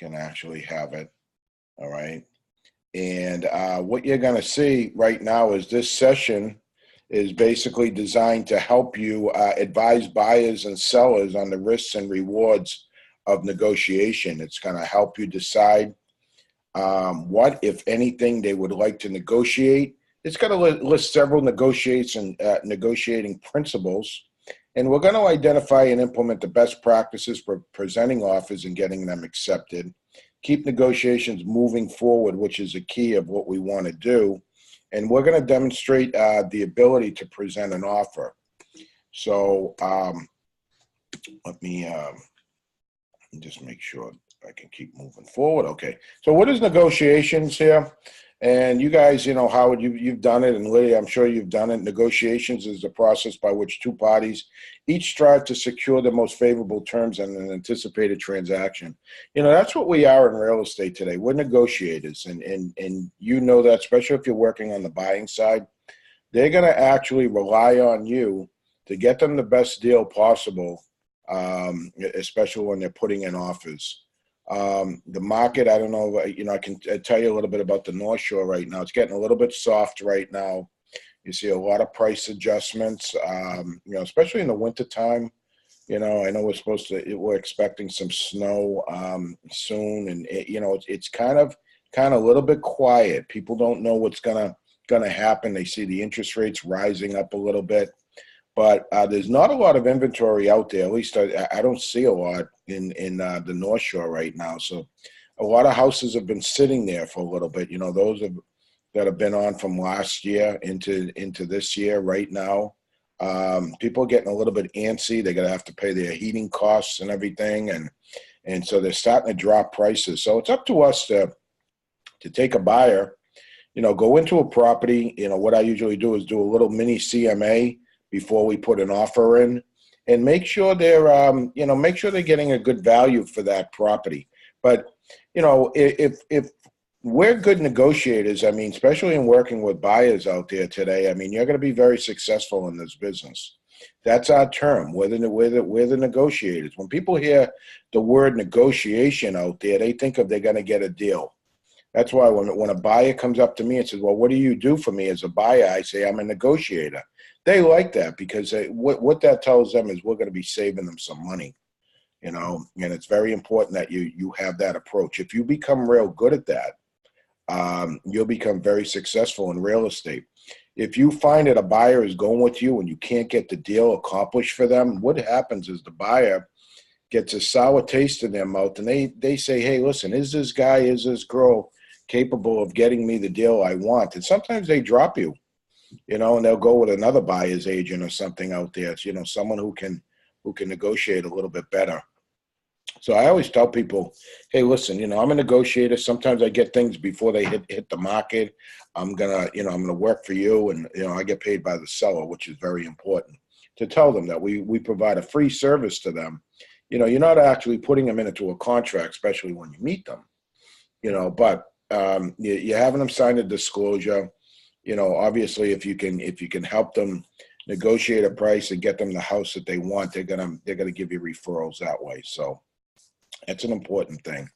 can actually have it. All right. And what you're going to see right now is this session is basically designed to help you advise buyers and sellers on the risks and rewards of negotiation. It's going to help you decide what, if anything, they would like to negotiate. It's going to list several negotiating principles, and we're going to identify and implement the best practices for presenting offers and getting them accepted. Keep negotiations moving forward, which is a key of what we want to do. And we're going to demonstrate the ability to present an offer. So let me just make sure I can keep moving forward. Okay. So what is negotiations here? And you guys, you know, Howard, you've done it, and Lydia, I'm sure you've done it. Negotiations is the process by which two parties each strive to secure the most favorable terms on an anticipated transaction. You know, that's what we are in real estate today. We're negotiators, and you know that, especially if you're working on the buying side. They're going to actually rely on you to get them the best deal possible, especially when they're putting in offers. The market, I don't know, you know, I can tell you a little bit about the North Shore right now. It's getting a little bit soft right now. You see a lot of price adjustments, you know, especially in the wintertime. You know, I know we're expecting some snow soon, and you know, it's kind of a little bit quiet. People don't know what's gonna happen. They see the interest rates rising up a little bit. But there's not a lot of inventory out there. At least I don't see a lot in the North Shore right now. So a lot of houses have been sitting there for a little bit. You know, those that have been on from last year into this year right now. People are getting a little bit antsy. They're going to have to pay their heating costs and everything. And so they're starting to drop prices. So it's up to us to take a buyer, you know, go into a property. You know, what I usually do is do a little mini CMA before we put an offer in, and make sure they're, you know, make sure they're getting a good value for that property. But, you know, if we're good negotiators, I mean, especially in working with buyers out there today, I mean, you're going to be very successful in this business. That's our term. We're the negotiators. When people hear the word negotiation out there, they think they're going to get a deal. That's why when a buyer comes up to me and says, well, what do you do for me as a buyer? I say, I'm a negotiator. They like that because what that tells them is we're going to be saving them some money, you know, and it's very important that you have that approach. If you become real good at that, you'll become very successful in real estate. If you find that a buyer is going with you and you can't get the deal accomplished for them, what happens is the buyer gets a sour taste in their mouth, and they say, hey, listen, is this girl capable of getting me the deal I want? And sometimes they drop you. You know, and they'll go with another buyer's agent or something out there. It's, you know, someone who can negotiate a little bit better. So I always tell people, hey, listen, you know, I'm a negotiator. Sometimes I get things before they hit the market. I'm gonna work for you, and you know, I get paid by the seller, which is very important to tell them that we provide a free service to them. You know, you're not actually putting them into a contract, especially when you meet them. You know, but you're having them sign a disclosure. You know, obviously, if you can help them negotiate a price and get them the house that they want, they're gonna give you referrals that way. So that's an important thing.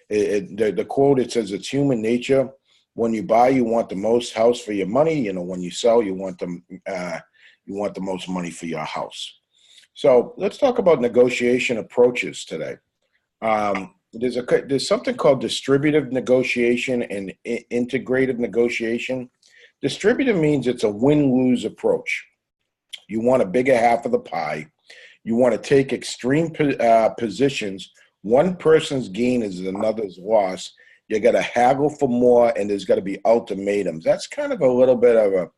The quote, it says, it's human nature. When you buy, you want the most house for your money. You know, when you sell, you want the most money for your house. So let's talk about negotiation approaches today. There's something called distributive negotiation and integrative negotiation. Distributive means it's a win-lose approach. You want a bigger half of the pie. You want to take extreme positions. One person's gain is another's loss. You got to haggle for more, and there's got to be ultimatums. That's kind of a little bit of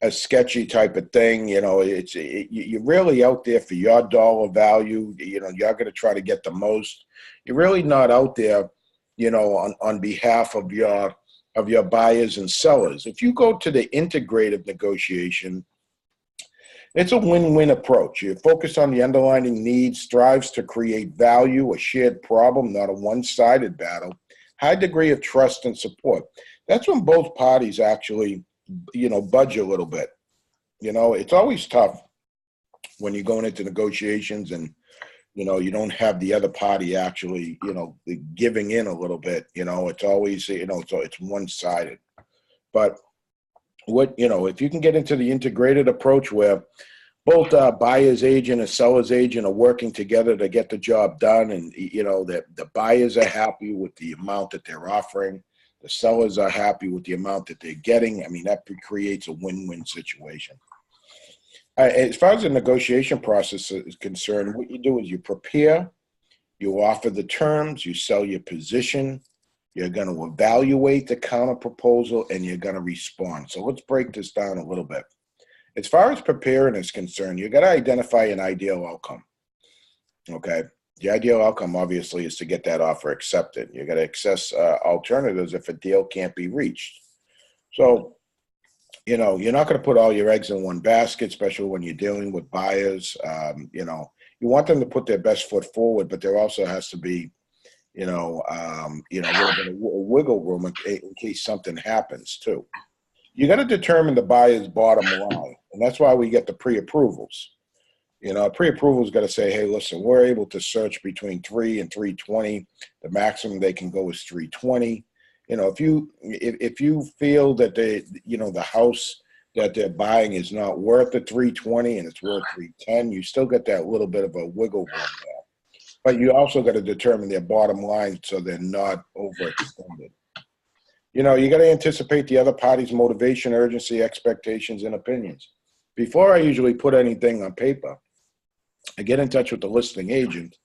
a sketchy type of thing. You know, you're really out there for your dollar value. You know, you're going to try to get the most. You're really not out there, you know, on behalf of your buyers and sellers. If you go to the integrative negotiation, it's a win-win approach. You focus on the underlying needs, strives to create value, a shared problem, not a one-sided battle, high degree of trust and support. That's when both parties actually, you know, budge a little bit. You know, it's always tough when you're going into negotiations and You don't have the other party actually, giving in a little bit. It's always, so it's one-sided. But if you can get into the integrated approach where both buyer's agent and seller's agent are working together to get the job done, and that the buyers are happy with the amount that they're offering, the sellers are happy with the amount that they're getting. I mean, that creates a win-win situation. As far as the negotiation process is concerned, what you do is you prepare, you offer the terms, you sell your position, you're going to evaluate the counter proposal, and you're going to respond. So let's break this down a little bit. As far as preparing is concerned, you got to identify an ideal outcome. Okay. The ideal outcome, obviously, is to get that offer accepted. You got to assess alternatives if a deal can't be reached. So, you're not going to put all your eggs in one basket, especially when you're dealing with buyers. You want them to put their best foot forward, but there also has to be, a little bit of wiggle room in case something happens too. You got to determine the buyer's bottom line, and that's why we get the pre-approvals. Pre-approvals got to say, hey, listen, we're able to search between 3 and 320. The maximum they can go is 320. If you feel that the house that they're buying is not worth the 320 and it's worth 310, you still get that little bit of a wiggle room there. But you also got to determine their bottom line so they're not overextended. You got to anticipate the other party's motivation, urgency, expectations, and opinions. Before I usually put anything on paper, I get in touch with the listing agent,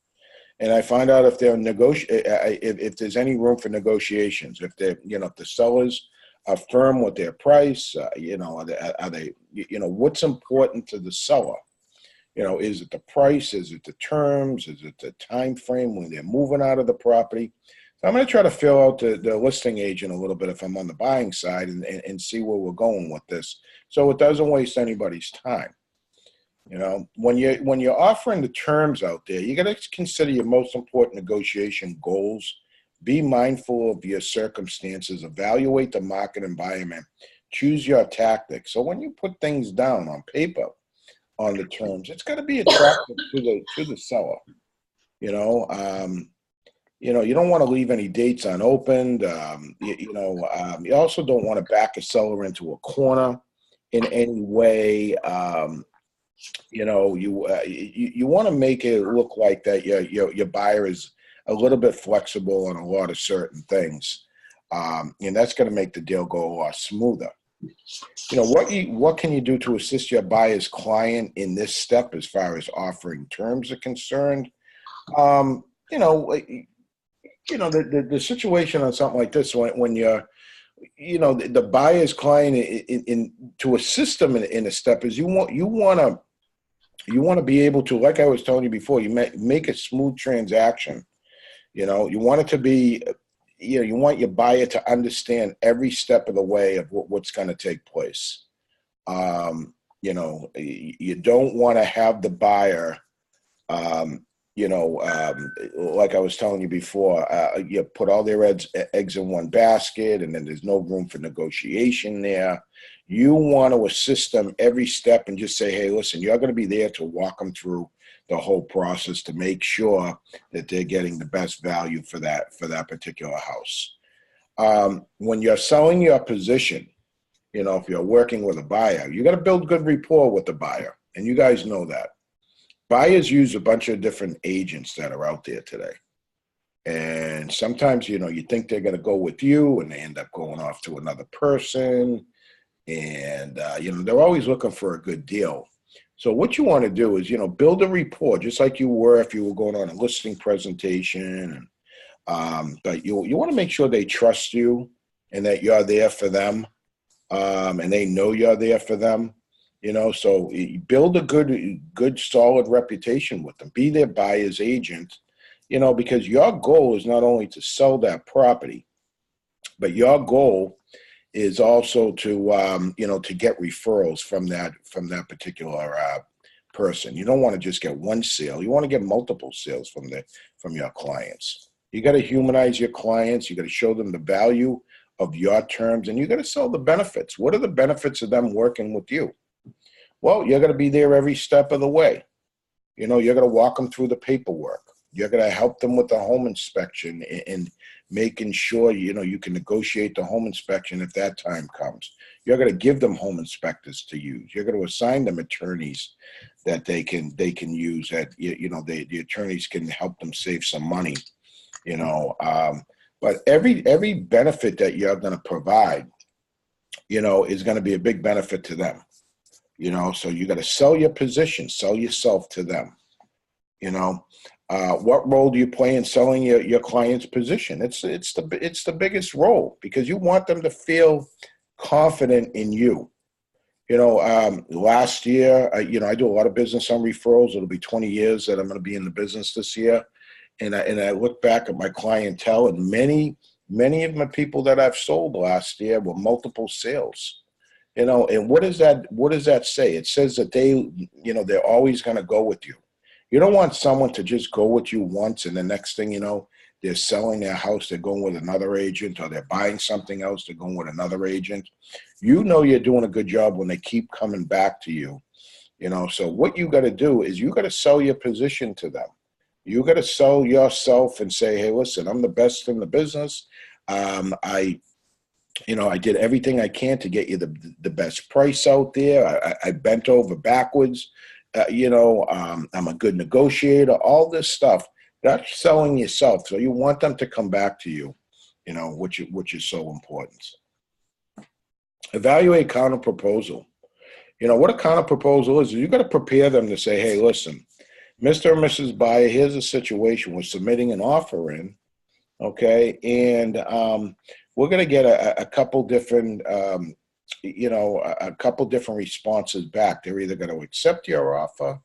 and I find out if they're if there's any room for negotiations. If they're, if the sellers are firm with their price, are they, what's important to the seller? Is it the price? Is it the terms? Is it the time frame when they're moving out of the property? So I'm going to try to fill out the listing agent a little bit if I'm on the buying side and see where we're going with this, so it doesn't waste anybody's time. When you're offering the terms out there, you got to consider your most important negotiation goals. Be mindful of your circumstances. Evaluate the market environment. Choose your tactics. So when you put things down on paper, on the terms, it's got to be attractive to the seller. You don't want to leave any dates unopened. You also don't want to back a seller into a corner in any way. You want to make it look like that your buyer is a little bit flexible on a lot of certain things, and that's going to make the deal go a lot smoother. What can you do to assist your buyer's client in this step as far as offering terms are concerned? The situation on something like this, when you're, the buyer's client in to assist them in a step, is you want to be able to, like I was telling you before, you make a smooth transaction. You want it to be, you want your buyer to understand every step of the way of what's going to take place. You don't want to have the buyer, like I was telling you before, you put all their eggs in one basket, and then there's no room for negotiation there. You want to assist them every step and just say, hey, listen, you're going to be there to walk them through the whole process to make sure that they're getting the best value for that particular house. When you're selling your position, if you're working with a buyer, you got to build good rapport with the buyer, and you guys know that. Buyers use a bunch of different agents that are out there today. And sometimes, you think they're going to go with you, and they end up going off to another person. And, they're always looking for a good deal. So what you want to do is, build a rapport, just like you were if you were going on a listing presentation. But you want to make sure they trust you and that you're there for them, and they know you're there for them. So you build a good, solid reputation with them. Be their buyer's agent, because your goal is not only to sell that property, but your goal is also to, to get referrals from that particular person. You don't want to just get one sale. You want to get multiple sales from your clients. You got to humanize your clients. You got to show them the value of your terms, and you got to sell the benefits. What are the benefits of them working with you? Well, you're going to be there every step of the way. You know, you're going to walk them through the paperwork. You're going to help them with the home inspection and making sure, you know, you can negotiate the home inspection if that time comes. You're going to give them home inspectors to use. You're going to assign them attorneys that they can use, that, you know, the attorneys can help them save some money, you know. But every benefit that you're going to provide, you know, is going to be a big benefit to them. You know, so you got to sell your position, sell yourself to them. You know, what role do you play in selling your client's position? It's the biggest role, because you want them to feel confident in you. You know, last year, you know, I do a lot of business on referrals. It'll be 20 years that I'm going to be in the business this year, and I look back at my clientele, and many of my people that I've sold last year were multiple sales. You know, and what does that say? It says that they, you know, they're always going to go with you. You don't want someone to just go with you once and the next thing you know, they're selling their house, they're going with another agent, or they're buying something else, they're going with another agent. You know you're doing a good job when they keep coming back to you. You know, so what you got to do is you got to sell your position to them. You got to sell yourself and say, hey, listen, I'm the best in the business. You know, I did everything I can to get you the best price out there. I bent over backwards. You know, I'm a good negotiator. All this stuff. That's selling yourself. So you want them to come back to you. You know, which is so important. Evaluate counter proposal. You know what a counter proposal is. You got to prepare them to say, hey, listen, Mr. and Mrs. Buyer, here's a situation. We're submitting an offer in. Okay, and we're going to get a couple different, you know, a couple different responses back. They're either going to accept your offer,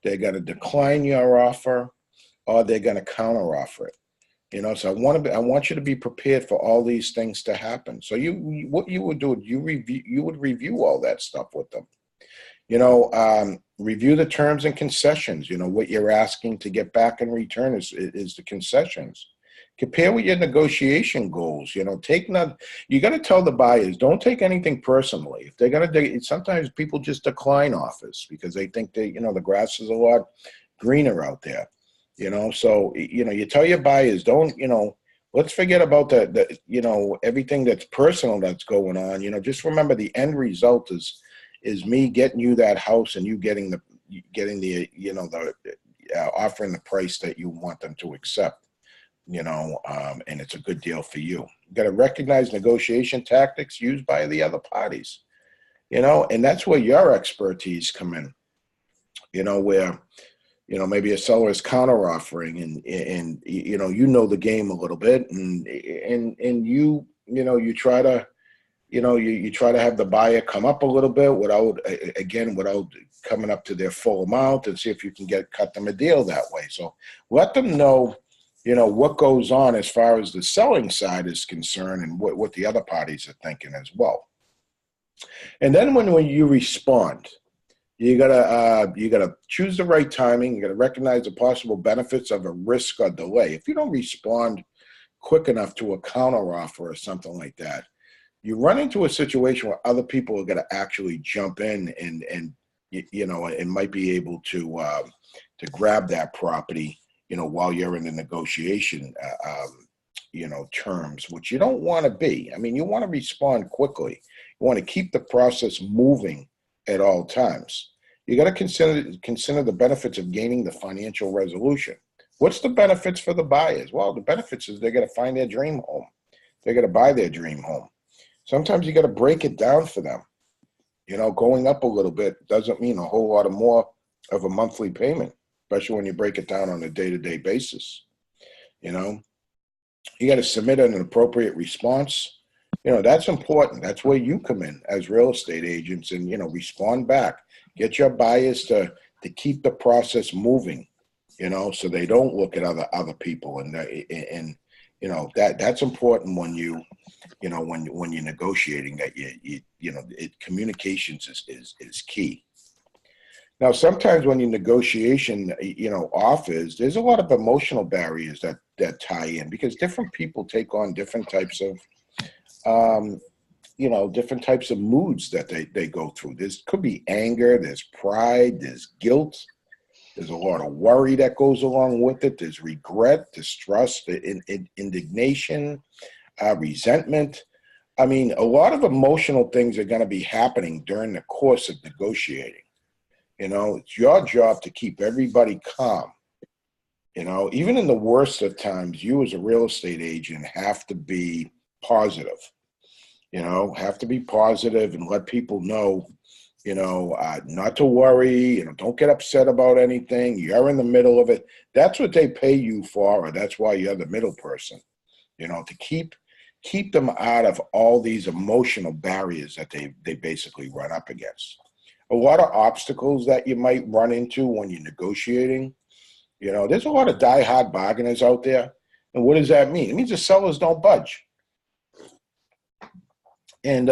they're going to decline your offer, or they're going to counter offer it. You know, so I want you to be prepared for all these things to happen. So what you would do, you would review all that stuff with them. You know, review the terms and concessions. You know, what you're asking to get back in return is the concessions. Compare with your negotiation goals. You know, you got to tell the buyers, don't take anything personally. If they're going to, sometimes people just decline offers because they think you know, the grass is a lot greener out there. You know, so, you know, you tell your buyers, don't, you know, let's forget about the you know, everything that's personal that's going on. You know, just remember the end result is me getting you that house and you getting the, you know, the offering the price that you want them to accept. You know, and it's a good deal for you. You got to recognize negotiation tactics used by the other parties, you know, and that's where your expertise come in, you know, where, you know, maybe a seller is counter offering and, you know the game a little bit and you know, you try to, you know, you try to have the buyer come up a little bit without coming up to their full amount, and see if you can cut them a deal that way. So let them know, you know, what goes on as far as the selling side is concerned and what the other parties are thinking as well. And then when you respond, you gotta choose the right timing. You gotta recognize the possible benefits of a risk or delay. If you don't respond quick enough to a counter offer or something like that, you run into a situation where other people are gonna actually jump in and you know, and might be able to grab that property, you know, while you're in the negotiation, you know, terms, which you don't want to be. I mean, you want to respond quickly. You want to keep the process moving at all times. You got to consider the benefits of gaining the financial resolution. What's the benefits for the buyers? Well, the benefits is they're going to find their dream home. They're going to buy their dream home. Sometimes you got to break it down for them. You know, going up a little bit doesn't mean a whole lot more of a monthly payment, especially when you break it down on a day-to-day basis. You know, you got to submit an appropriate response. You know, that's important. That's where you come in as real estate agents and, you know, respond back. Get your buyers to keep the process moving, you know, so they don't look at other people. And you know, that's important when you know, when you're negotiating, that you know, communications is key. Now, sometimes when you negotiation, you know, offers, there's a lot of emotional barriers that tie in, because different people take on different types of, you know, different types of moods that they go through. Could be anger, there's pride, there's guilt, There's a lot of worry that goes along with it. There's regret, distrust, indignation, resentment. I mean, a lot of emotional things are going to be happening during the course of negotiating. It's your job to keep everybody calm. Even in the worst of times, you as a real estate agent have to be positive. Have to be positive and let people know, not to worry, don't get upset about anything. You're in the middle of it. That's what they pay you for, or that's why you're the middle person, to keep them out of all these emotional barriers that they basically run up against. A lot of obstacles that you might run into when you're negotiating. There's a lot of die-hard bargainers out there. And what does that mean? It means the sellers don't budge. And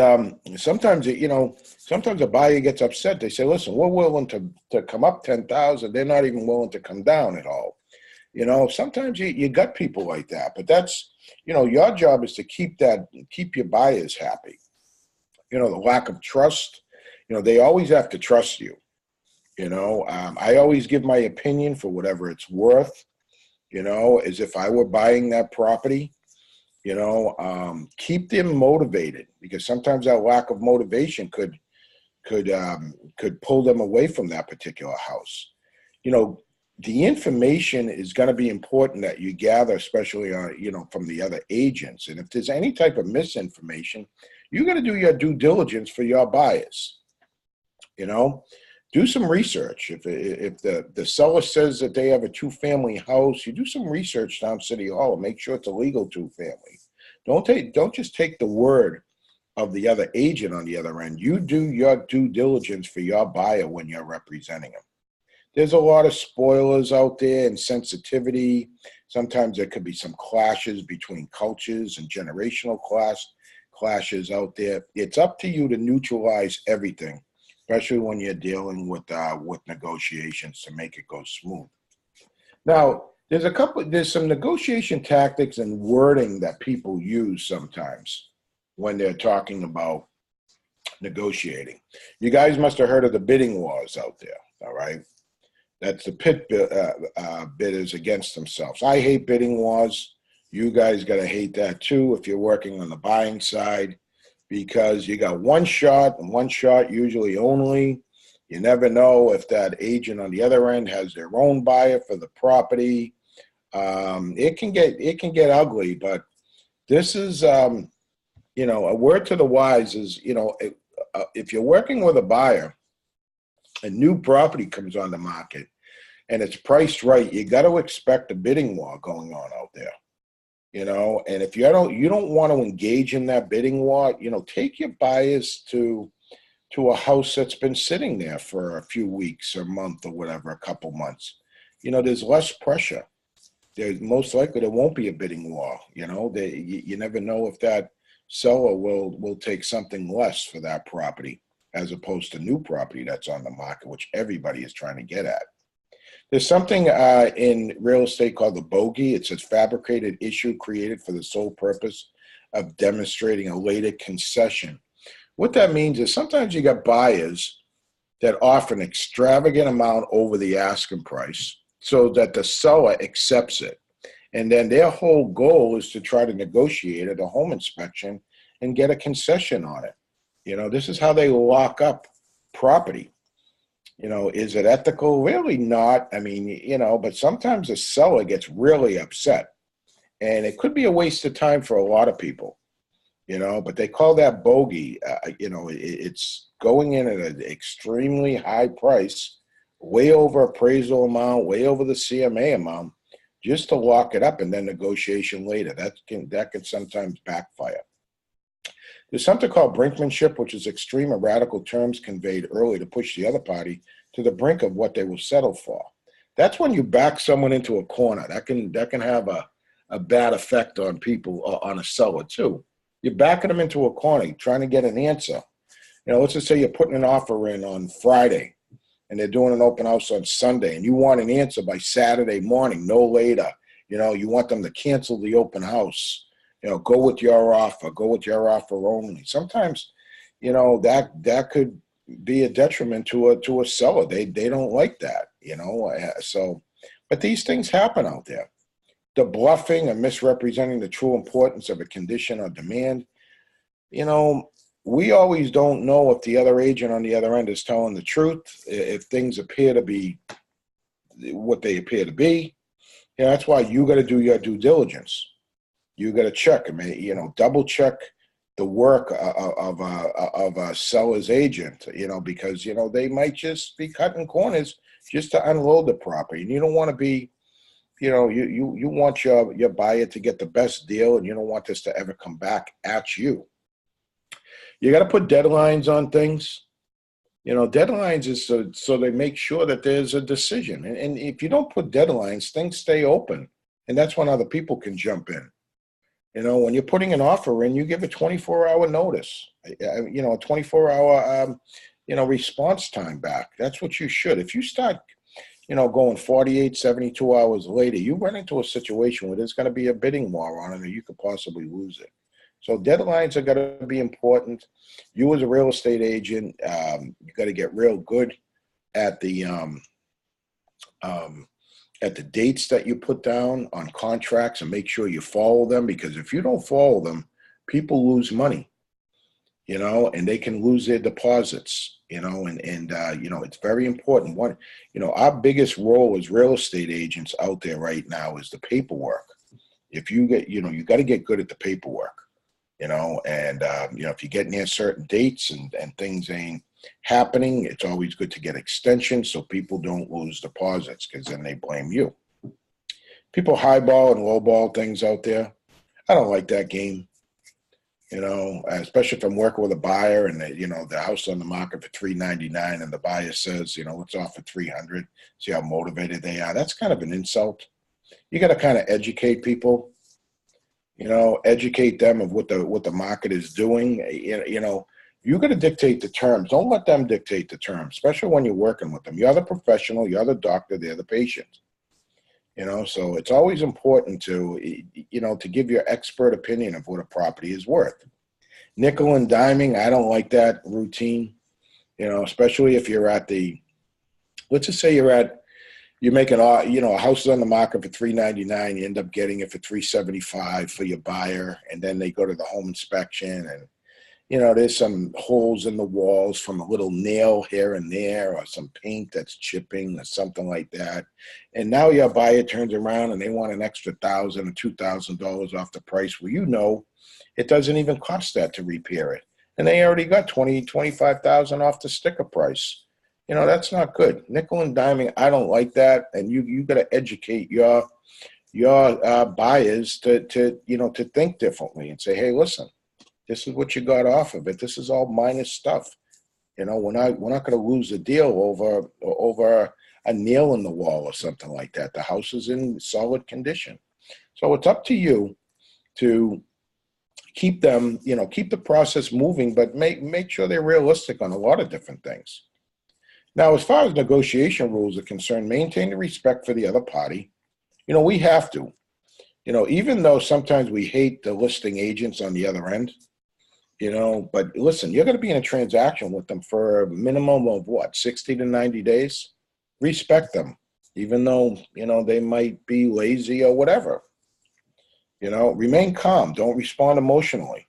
sometimes a buyer gets upset. They say, listen, we're willing to come up 10,000. They're not even willing to come down at all. Sometimes you got people like that, but that's, your job is to keep your buyers happy. The lack of trust, they always have to trust you. I always give my opinion for whatever it's worth, as if I were buying that property. Keep them motivated, because sometimes that lack of motivation could pull them away from that particular house. The information is going to be important that you gather, especially from the other agents. And if there's any type of misinformation, you're going to do your due diligence for your buyers. Do some research. If the seller says that they have a 2-family house, you do some research down City Hall and make sure it's a legal 2-family. Don't just take the word of the other agent on the other end. You do your due diligence for your buyer when you're representing them. There's a lot of spoilers out there and sensitivity. Sometimes there could be some clashes between cultures and generational clashes out there. It's up to you to neutralize everything, especially when you're dealing with negotiations, to make it go smooth. Now, there's some negotiation tactics and wording that people use sometimes when they're talking about negotiating. You guys must have heard of the bidding wars out there, all right? That's the pit bidders against themselves. I hate bidding wars. You guys got to hate that too if you're working on the buying side, because you got one shot, and one shot usually only. You never know if that agent on the other end has their own buyer for the property. It can get ugly, but this is a word to the wise is, if you're working with a buyer, a new property comes on the market and it's priced right, you got to expect a bidding war going on out there. And if you don't want to engage in that bidding war, take your buyers to a house that's been sitting there for a few weeks or month or whatever, a couple months. There's less pressure. There's most likely there won't be a bidding war. You never know if that seller will take something less for that property as opposed to new property that's on the market, which everybody is trying to get at. There's something in real estate called the bogey. It's a fabricated issue created for the sole purpose of demonstrating a later concession. What that means is sometimes you got buyers that offer an extravagant amount over the asking price so that the seller accepts it. And then their whole goal is to try to negotiate at a home inspection and get a concession on it. This is how they lock up property. Is it ethical? Really not. I mean, but sometimes the seller gets really upset, and it could be a waste of time for a lot of people, but they call that bogey. It's going in at an extremely high price, way over appraisal amount, way over the CMA amount, just to lock it up and then negotiation later. That can sometimes backfire. There's something called brinkmanship, which is extreme or radical terms conveyed early to push the other party to the brink of what they will settle for. That's when you back someone into a corner. That can have a bad effect on people, on a seller too. You're backing them into a corner, trying to get an answer. Let's just say you're putting an offer in on Friday, and they're doing an open house on Sunday, and you want an answer by Saturday morning, no later. You want them to cancel the open house. Go with your offer only. Sometimes, that could be a detriment to a seller. They don't like that, you know. So, but these things happen out there. The bluffing and misrepresenting the true importance of a condition or demand. You know, we always don't know if the other agent on the other end is telling the truth, if things appear to be what they appear to be. You know, that's why you got to do your due diligence. You got to check. I mean, you know, double check the work of a seller's agent. You know, because you know they might just be cutting corners just to unload the property, and you don't want to be. You know, you want your buyer to get the best deal, and you don't want this to ever come back at you. You got to put deadlines on things. You know, deadlines is so they make sure that there's a decision. And if you don't put deadlines, things stay open. And that's when other people can jump in. You know, when you're putting an offer in, you give a 24-hour notice, you know, a 24-hour, you know, response time back. That's what you should. If you start, you know, going 48, 72 hours later, you run into a situation where there's going to be a bidding war on it, or you could possibly lose it. So deadlines are going to be important. You as a real estate agent, you got to get real good at the dates that you put down on contracts and make sure you follow them, because if you don't follow them, people lose money, you know, and they can lose their deposits, you know, and you know, it's very important. One, you know, our biggest role as real estate agents out there right now is the paperwork. If you get, you know, you got to get good at the paperwork. You know, and, you know, if you get near certain dates and things ain't happening, it's always good to get extensions so people don't lose deposits, because then they blame you. People highball and lowball things out there. I don't like that game, you know, especially if I'm working with a buyer and, you know, the house on the market for $399 and the buyer says, you know, let's offer $300. See how motivated they are. That's kind of an insult. You got to kind of educate people. You know, educate them of what the market is doing. You know, you got to dictate the terms. Don't let them dictate the terms, especially when you're working with them. You're the professional. You're the doctor. They're the patient. You know, so it's always important to, you know, to give your expert opinion of what a property is worth. Nickel and diming, I don't like that routine. You know, especially if you're at the, let's just say you're making, you know, a house is on the market for $399. You end up getting it for $375 for your buyer, and then they go to the home inspection, and you know there's some holes in the walls from a little nail here and there, or some paint that's chipping, or something like that. And now your buyer turns around and they want an extra $1,000 or $2,000 off the price. Well, you know, it doesn't even cost that to repair it, and they already got $25,000 off the sticker price. You know, that's not good. Nickel and diming, I don't like that. And you got to educate your buyers to you know, to think differently and say, hey, listen, this is what you got off of it. This is all minus stuff. You know, we're not going to lose a deal over a nail in the wall or something like that. The house is in solid condition. So it's up to you to keep them, you know, keep the process moving, but make sure they're realistic on a lot of different things. Now, as far as negotiation rules are concerned, maintain the respect for the other party. You know, we have to. You know, even though sometimes we hate the listing agents on the other end, you know, but listen, you're going to be in a transaction with them for a minimum of what, 60 to 90 days? Respect them, even though, you know, they might be lazy or whatever. You know, remain calm. Don't respond emotionally.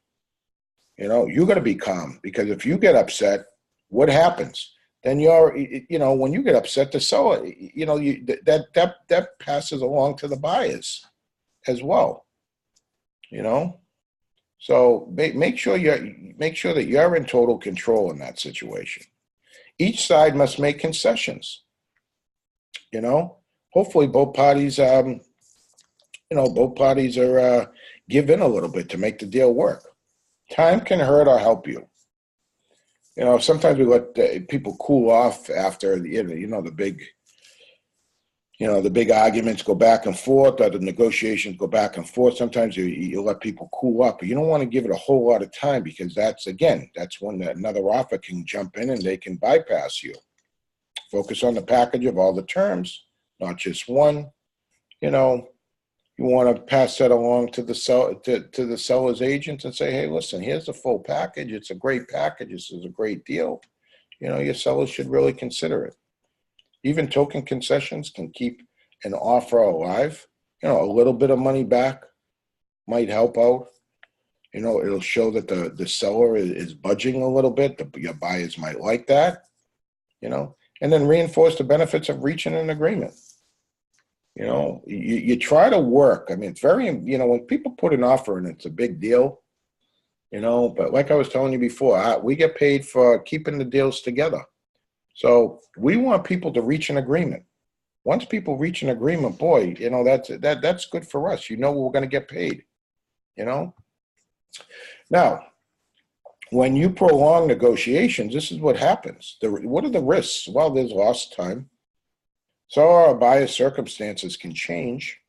You know, you got to be calm, because if you get upset, what happens? Then you're, you know, when you get upset, the seller, you know, that passes along to the buyers as well. You know, so make sure that you're in total control in that situation. Each side must make concessions. You know, hopefully both parties, you know, both parties are give in a little bit to make the deal work. Time can hurt or help you. You know, sometimes we let people cool off after the big arguments go back and forth, or the negotiations go back and forth. Sometimes you let people cool up, but you don't want to give it a whole lot of time, because that's when another offer can jump in and they can bypass you. Focus on the package of all the terms, not just one. You know, you want to pass that along to the seller's agent and say, hey, listen, here's the full package. It's a great package. This is a great deal. your sellers should really consider it. Even token concessions can keep an offer alive. A little bit of money back might help out. It'll show that the seller is budging a little bit. Your buyers might like that, and then reinforce the benefits of reaching an agreement. You try to work. I mean, it's very, when people put an offer in, it's a big deal, but like I was telling you before, we get paid for keeping the deals together. So we want people to reach an agreement. Once people reach an agreement, boy, that's good for us. We're going to get paid, Now, when you prolong negotiations, this is what happens. What are the risks? Well, there's lost time. So our buyer's circumstances can change,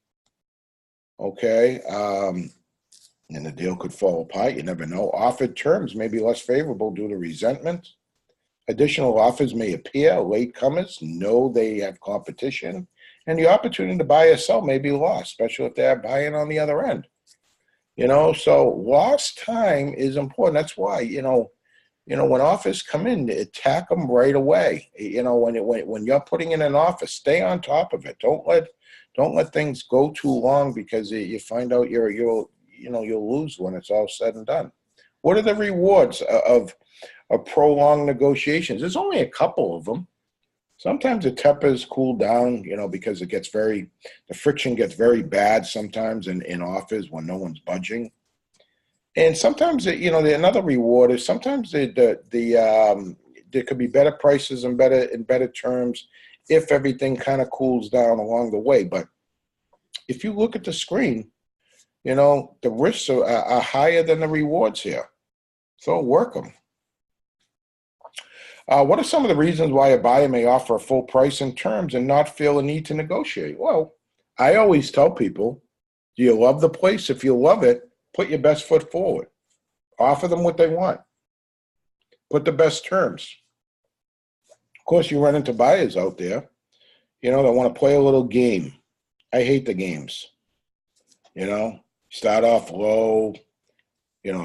okay? And the deal could fall apart. You never know. Offered terms may be less favorable due to resentment. Additional offers may appear. Latecomers know they have competition. And the opportunity to buy or sell may be lost, especially if they're buying on the other end. So lost time is important. That's why, when offers come in, attack them right away. When you're putting in an offer, stay on top of it. Don't let things go too long, because you find out you'll lose when it's all said and done. What are the rewards of prolonged negotiations? There's only a couple of them. Sometimes the tempers cool down, because the friction gets very bad sometimes in offers when no one's budging. And sometimes, another reward is sometimes there could be better prices and better terms if everything kind of cools down along the way. But if you look at the screen, the risks are higher than the rewards here. So work them. What are some of the reasons why a buyer may offer a full price and terms and not feel a need to negotiate? Well, I always tell people, do you love the place? If you love it, put your best foot forward. Offer them what they want. Put the best terms. Of course, you run into buyers out there, that want to play a little game. I hate the games. Start off low,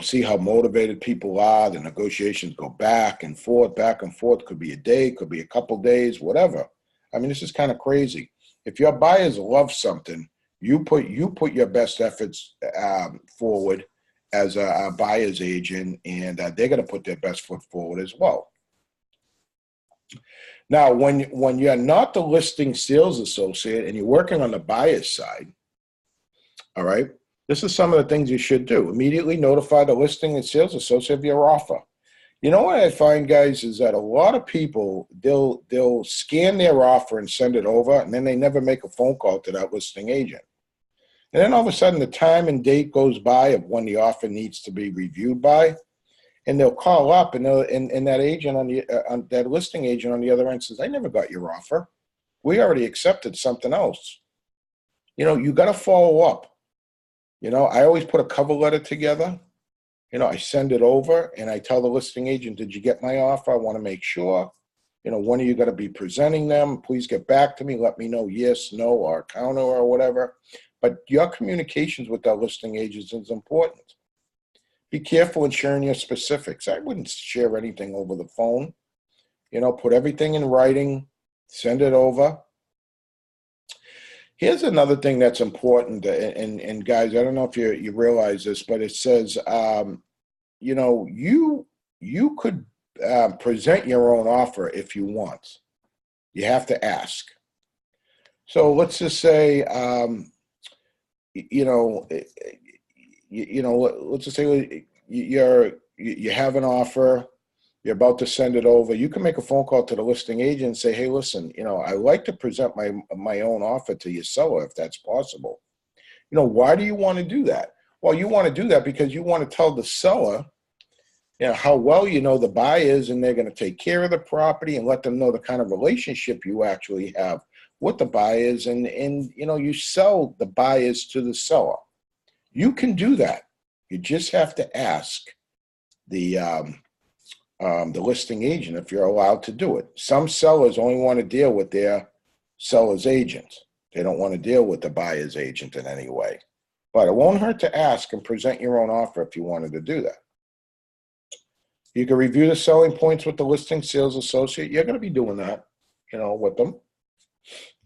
see how motivated people are. The negotiations go back and forth. Could be a day, could be a couple days, whatever. I mean, this is kind of crazy. If your buyers love something, you put your best efforts forward as a buyer's agent, and they're going to put their best foot forward as well. Now, when you're not the listing sales associate and you're working on the buyer's side, all right, this is some of the things you should do. Immediately notify the listing and sales associate of your offer. What I find, guys, is that a lot of people, they'll scan their offer and send it over, and then they never make a phone call to that listing agent. And then all of a sudden, the time and date goes by of when the offer needs to be reviewed by, and they'll call up, and that agent on that listing agent on the other end says, "I never got your offer. We already accepted something else." You got to follow up. I always put a cover letter together. I send it over and I tell the listing agent, "Did you get my offer? I want to make sure. When are you going to be presenting them? Please get back to me. Let me know yes, no, or counter or whatever." But your communications with that listing agent is important. Be careful in sharing your specifics. I wouldn't share anything over the phone. Put everything in writing, send it over. Here's another thing that's important, and guys, I don't know if you realize this, but it says, you could present your own offer if you want. You have to ask. So let's just say, let's just say you have an offer. You're about to send it over. You can make a phone call to the listing agent and say, "Hey, listen, I like to present my own offer to your seller if that's possible." Why do you want to do that? Well, you want to do that because you want to tell the seller, how well the buyers, and they're going to take care of the property, and let them know the kind of relationship you actually have with the buyers, and you sell the buyers to the seller. You can do that. You just have to ask the listing agent if you're allowed to do it. Some sellers only want to deal with their seller's agent. They don't want to deal with the buyer's agent in any way. But it won't hurt to ask and present your own offer if you wanted to do that. You can review the selling points with the listing sales associate. You're going to be doing that, with them.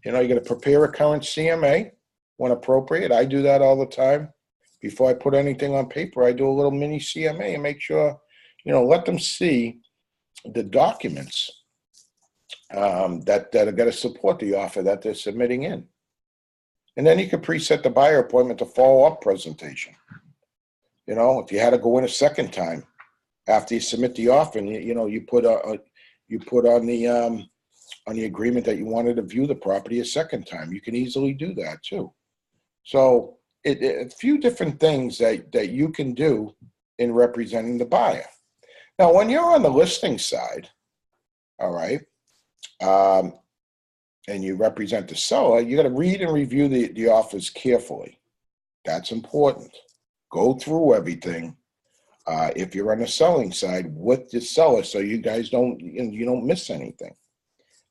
You're going to prepare a current CMA when appropriate. I do that all the time. Before I put anything on paper, I do a little mini CMA and make sure, let them see the documents that are going to support the offer that they're submitting in. And then you can preset the buyer appointment to follow-up presentation. If you had to go in a second time after you submit the offer, and you put on the agreement that you wanted to view the property a second time, you can easily do that too. So a few different things that you can do in representing the buyer. Now, when you're on the listing side, all right, and you represent the seller, you got to read and review the offers carefully. That's important. Go through everything. If you're on the selling side with the seller, so you guys don't miss anything.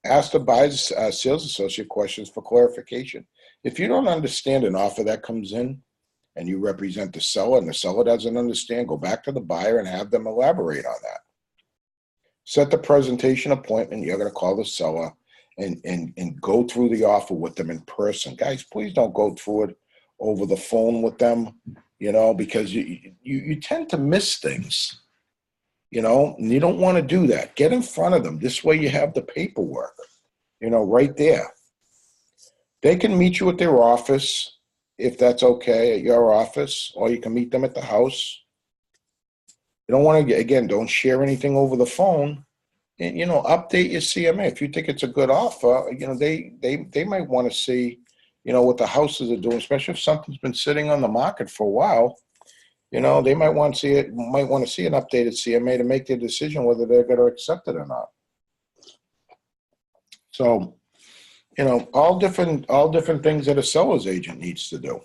Ask the buyer's sales associate questions for clarification. If you don't understand an offer that comes in and you represent the seller and the seller doesn't understand, go back to the buyer and have them elaborate on that. Set the presentation appointment. You're going to call the seller and go through the offer with them in person. Guys, please don't go through it over the phone with them, because you tend to miss things, and you don't want to do that. Get in front of them. This way you have the paperwork, right there. They can meet you at their office, if that's okay, at your office, or you can meet them at the house. You don't want to, again, don't share anything over the phone. And, update your CMA. If you think it's a good offer, they might want to see, what the houses are doing, especially if something's been sitting on the market for a while. They might want to see an updated CMA to make their decision whether they're going to accept it or not. So, all different things that a seller's agent needs to do.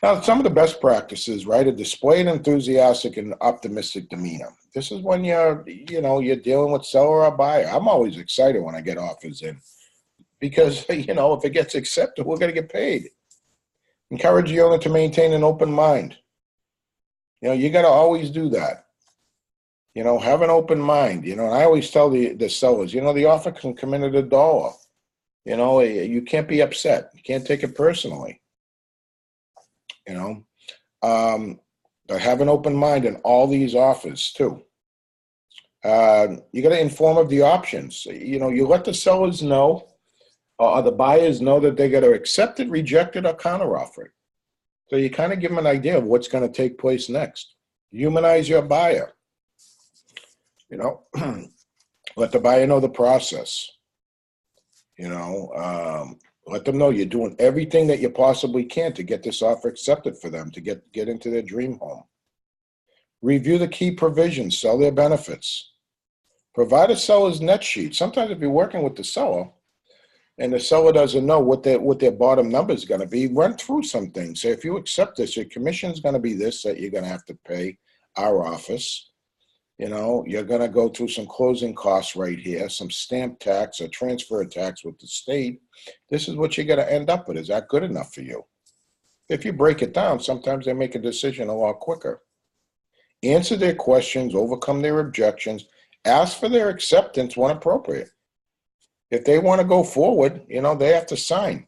Now, some of the best practices, right, are display an enthusiastic and optimistic demeanor. This is when you're dealing with seller or buyer. I'm always excited when I get offers in because, if it gets accepted, we're going to get paid. Encourage the owner to maintain an open mind. You got to always do that. Have an open mind. And I always tell the sellers, the offer can come in at $1. You can't be upset. You can't take it personally. But have an open mind in all these offers too. You got to inform of the options. You let the sellers know, or the buyers know that they got to accept it, reject it, or counteroffer it. So you kind of give them an idea of what's going to take place next. Humanize your buyer. Let the buyer know the process. Let them know you're doing everything that you possibly can to get this offer accepted for them, to get into their dream home. Review the key provisions, sell their benefits. Provide a seller's net sheet. Sometimes if you're working with the seller and the seller doesn't know what their bottom number is going to be, run through some things. Say, if you accept this, your commission is going to be this that you're going to have to pay our office. You're going to go through some closing costs right here, some stamp tax or transfer tax with the state. This is what you're going to end up with. Is that good enough for you? If you break it down, sometimes they make a decision a lot quicker. Answer their questions, overcome their objections, ask for their acceptance when appropriate. If they want to go forward, they have to sign.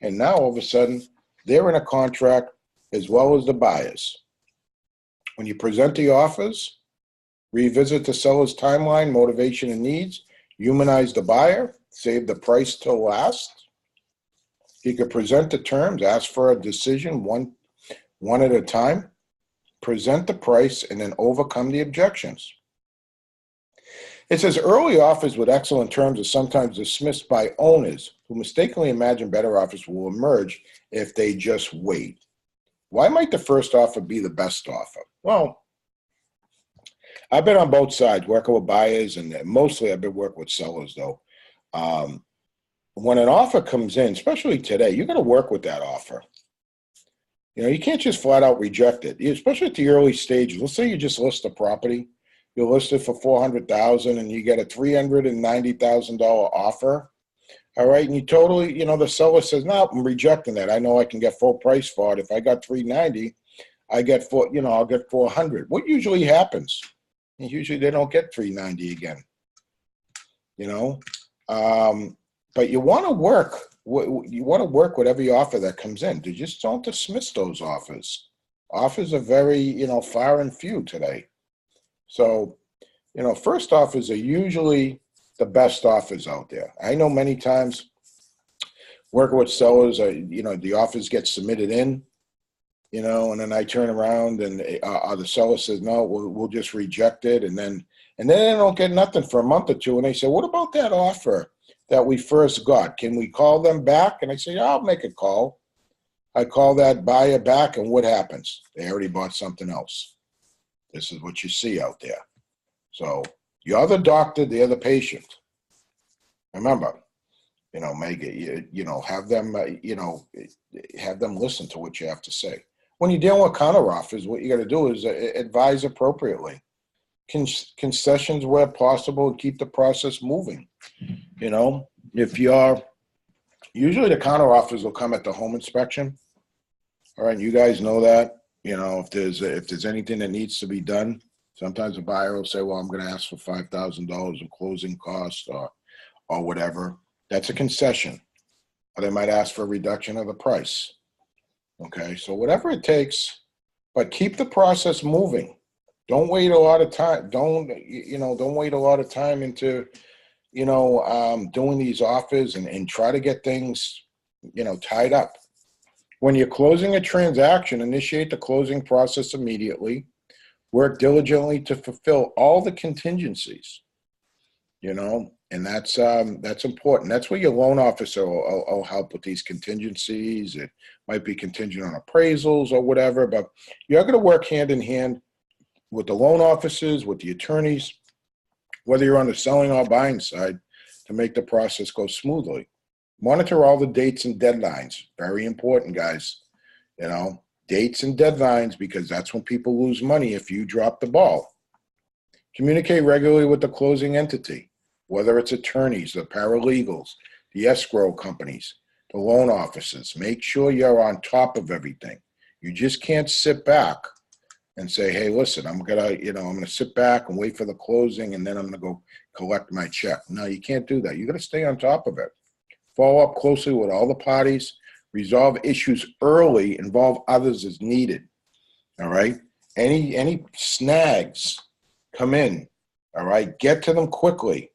And now all of a sudden, they're in a contract as well as the buyers. When you present the offers, revisit the seller's timeline, motivation, and needs. Humanize the buyer. Save the price till last. You could present the terms. Ask for a decision one at a time. Present the price and then overcome the objections. It says early offers with excellent terms are sometimes dismissed by owners who mistakenly imagine better offers will emerge if they just wait. Why might the first offer be the best offer? Well, I've been on both sides, working with buyers, and mostly I've been working with sellers, though. When an offer comes in, especially today, you got to work with that offer. You can't just flat out reject it, especially at the early stages. Let's say you just list a property. You list it for $400,000 and you get a $390,000 offer. All right. And you totally, the seller says, no, I'm rejecting that. I know I can get full price for it. If I got $390, I'll get $400. What usually happens? And usually they don't get 390 again, you know. But you want to work. You want to work with every offer that comes in. You just don't dismiss those offers. Offers are very, far and few today. So, first offers are usually the best offers out there. I know many times working with sellers, the offers get submitted in, and then I turn around and the seller says, no, we'll just reject it. And then they don't get nothing for a month or two. And they say, what about that offer that we first got? Can we call them back? And I say, yeah, I'll make a call. I call that buyer back, and what happens? They already bought something else. This is what you see out there. So you're the doctor, they're the patient. Remember, make it, have them, have them listen to what you have to say. When you're dealing with counter offers, what you got to do is advise appropriately. Concessions where possible, keep the process moving. If you're, usually the counter offers will come at the home inspection. All right, you guys know that. If there's anything that needs to be done, sometimes a buyer will say, well, I'm going to ask for $5,000 in closing costs or whatever. That's a concession. Or they might ask for a reduction of the price. Okay, so whatever it takes, but keep the process moving. Don't wait a lot of time. Don't wait a lot of time into, doing these offers and try to get things, tied up. When you're closing a transaction, initiate the closing process immediately. Work diligently to fulfill all the contingencies, and that's important. That's where your loan officer will help with these contingencies. It might be contingent on appraisals or whatever, but you're going to work hand in hand with the loan officers, with the attorneys, whether you're on the selling or buying side, to make the process go smoothly. Monitor all the dates and deadlines. Very important, guys. Dates and deadlines, because that's when people lose money if you drop the ball. Communicate regularly with the closing entity, whether it's attorneys, the paralegals, the escrow companies, the loan officers. Make sure you're on top of everything. You just can't sit back and say, hey, listen, I'm gonna sit back and wait for the closing and then I'm gonna go collect my check. No, you can't do that. You gotta stay on top of it. Follow up closely with all the parties. Resolve issues early. Involve others as needed. All right. Any snags come in. All right. Get to them quickly.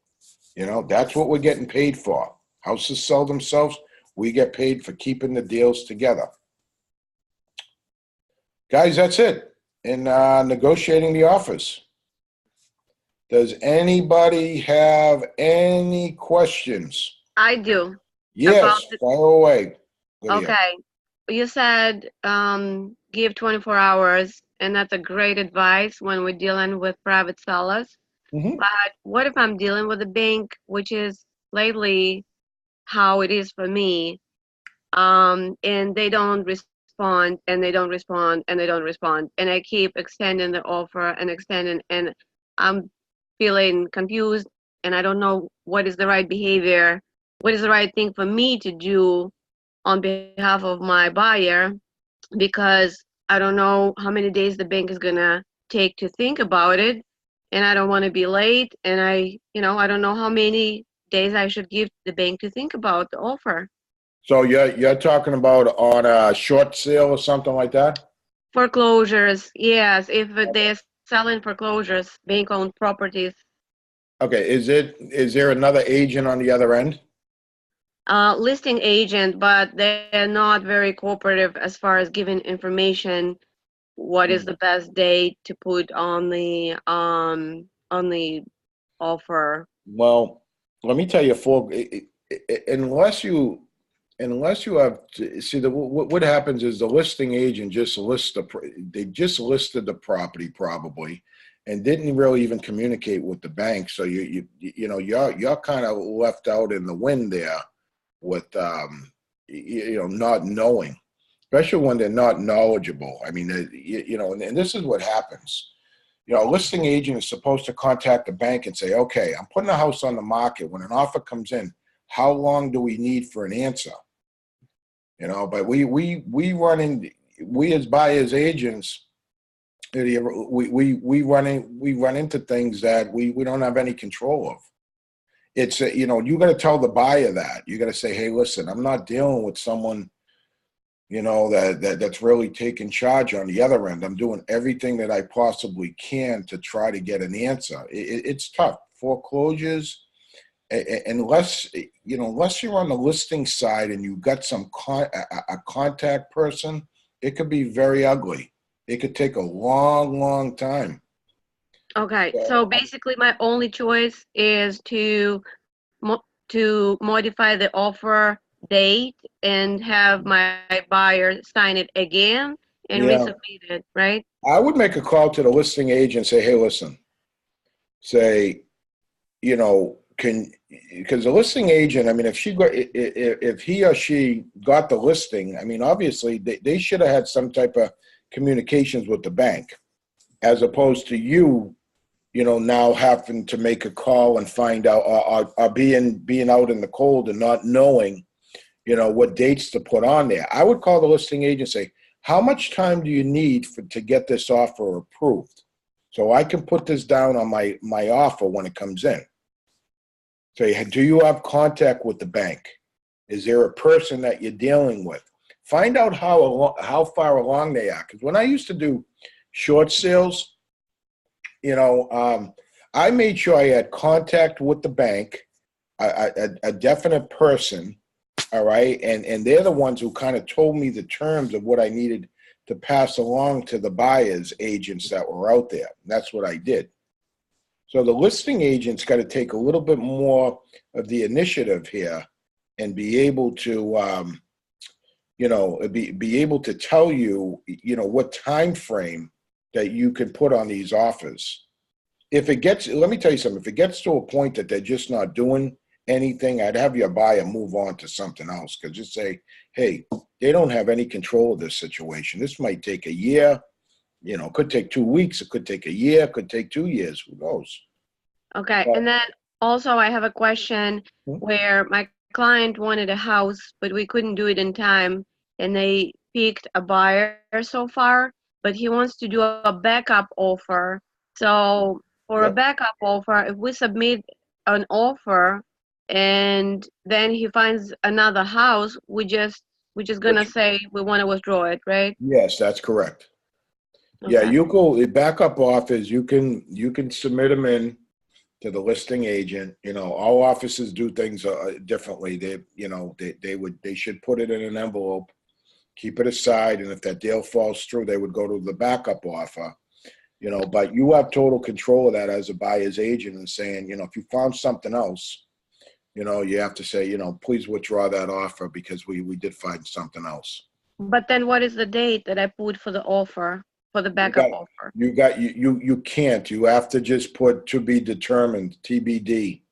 That's what we're getting paid for. Houses sell themselves. We get paid for keeping the deals together. Guys, that's it in negotiating the offers. Does anybody have any questions? I do. Yes, fire away. Okay. You said give 24 hours, and that's a great advice when we're dealing with private sellers. Mm-hmm. But what if I'm dealing with a bank, which is lately how it is for me, and they don't respond, and they don't respond, and they don't respond, and I keep extending the offer and extending, and I'm feeling confused, and I don't know what is the right behavior, what is the right thing for me to do on behalf of my buyer, because I don't know how many days the bank is gonna take to think about it, and I don't want to be late, and I don't know how many days I should give the bank to think about the offer. So you're talking about on a short sale or something like that? Foreclosures, yes. If they're selling foreclosures, bank-owned properties. Okay, is there another agent on the other end? Listing agent, but they're not very cooperative as far as giving information. What is the best date to put on the offer? Well, let me tell you, unless you have see what happens is the listing agent just they just listed the property probably, and didn't really even communicate with the bank. So you're kind of left out in the wind there with not knowing, especially when they're not knowledgeable. I mean, and this is what happens. A listing agent is supposed to contact the bank and say, okay, I'm putting a house on the market. When an offer comes in, how long do we need for an answer? But we as buyers agents, We run into things that we don't have any control of. It's you know, you got to tell the buyer that. You got to say, hey, listen, I'm not dealing with someone, you know, that's really taking charge on the other end. I'm doing everything that I possibly can to try to get an answer. It's tough. Foreclosures, unless you know, unless you're on the listing side and you've got a contact person, it could be very ugly. It could take a long, long time. Okay, so So, basically my only choice is to modify the offer date and have my buyer sign it again and yeah, resubmit it, right? I would make a call to the listing agent and say, hey, listen, say, you know, because the listing agent, I mean, if he or she got the listing, I mean, obviously they should have had some type of communications with the bank, as opposed to you, you know, now having to make a call and find out, or being out in the cold and not knowing, you know, what dates to put on there. I would call the listing agent and say, how much time do you need to get this offer approved? So I can put this down on my offer when it comes in. Say, do you have contact with the bank? Is there a person that you're dealing with? Find out how far along they are. Because when I used to do short sales, you know, I made sure I had contact with the bank, a definite person, all right? And they're the ones who kind of told me the terms of what I needed to pass along to the buyers agents that were out there. And that's what I did. So the listing agent's got to take a little bit more of the initiative here and be able to, you know, be able to tell you, you know, what time frame that you can put on these offers. If it gets, let me tell you something, if it gets to a point that they're just not doing anything, I'd have your buyer move on to something else. Because just say, hey, they don't have any control of this situation. This might take a year, you know, it could take 2 weeks, it could take a year, it could take 2 years, who knows? Okay, But and then also I have a question hmm, where my client wanted a house, but we couldn't do it in time, and they picked a buyer so far, but he wants to do a backup offer. So for a yep, backup offer, if we submit an offer and then he finds another house, we're just gonna which, say we want to withdraw it, right? yes, that's correct. Yeah, Okay. you go, the backup offers, you can submit them in to the listing agent. You know, all offices do things differently. They, you know, they should put it in an envelope, keep it aside, and if that deal falls through, they would go to the backup offer. You know, but you have total control of that as a buyer's agent and saying, you know, if you found something else, you know, you have to say, you know, please withdraw that offer because we did find something else. But then what is the date that I put for the offer, for the You backup got offer? you can't. You have to just put to be determined, TBD.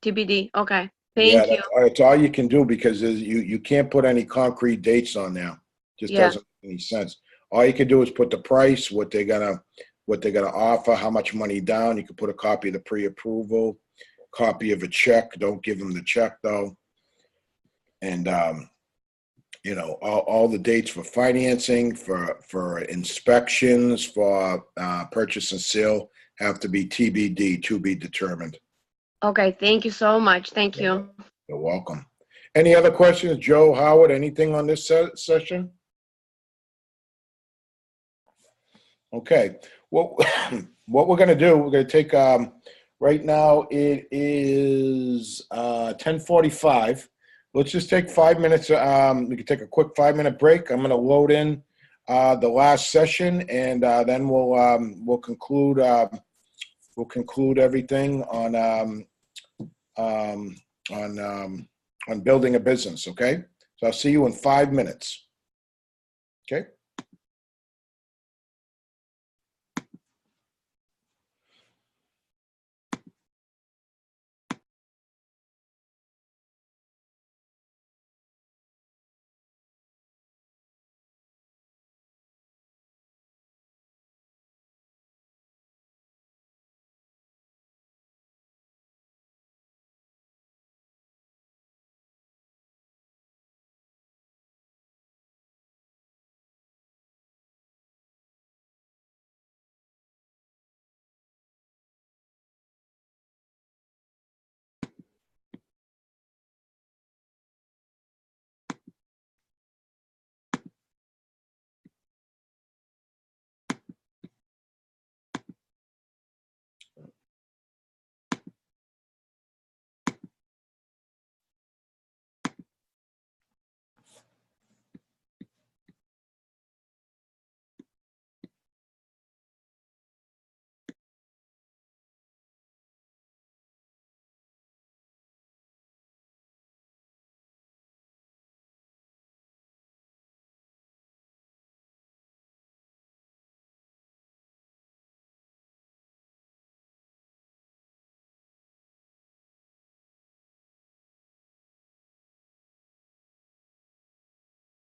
TBD. Okay. Yeah, Thank you. that's all you can do because you can't put any concrete dates on there. Just Yeah. doesn't make any sense. All you can do is put the price, what they're gonna offer, how much money down. You can put a copy of the pre-approval, copy of a check. Don't give them the check though. And you know, all the dates for financing, for inspections, for purchase and sale have to be TBD, to be determined. Okay. Thank you so much. Thank you. You're welcome. Any other questions, Joe, Howard, anything on this session? Okay. Well, what we're going to do, we're going to take, right now it is 10:45. Let's just take 5 minutes. We can take a quick 5-minute break. I'm going to load in the last session, and then we'll conclude everything um, on building a business. Okay. So I'll see you in 5 minutes. Okay.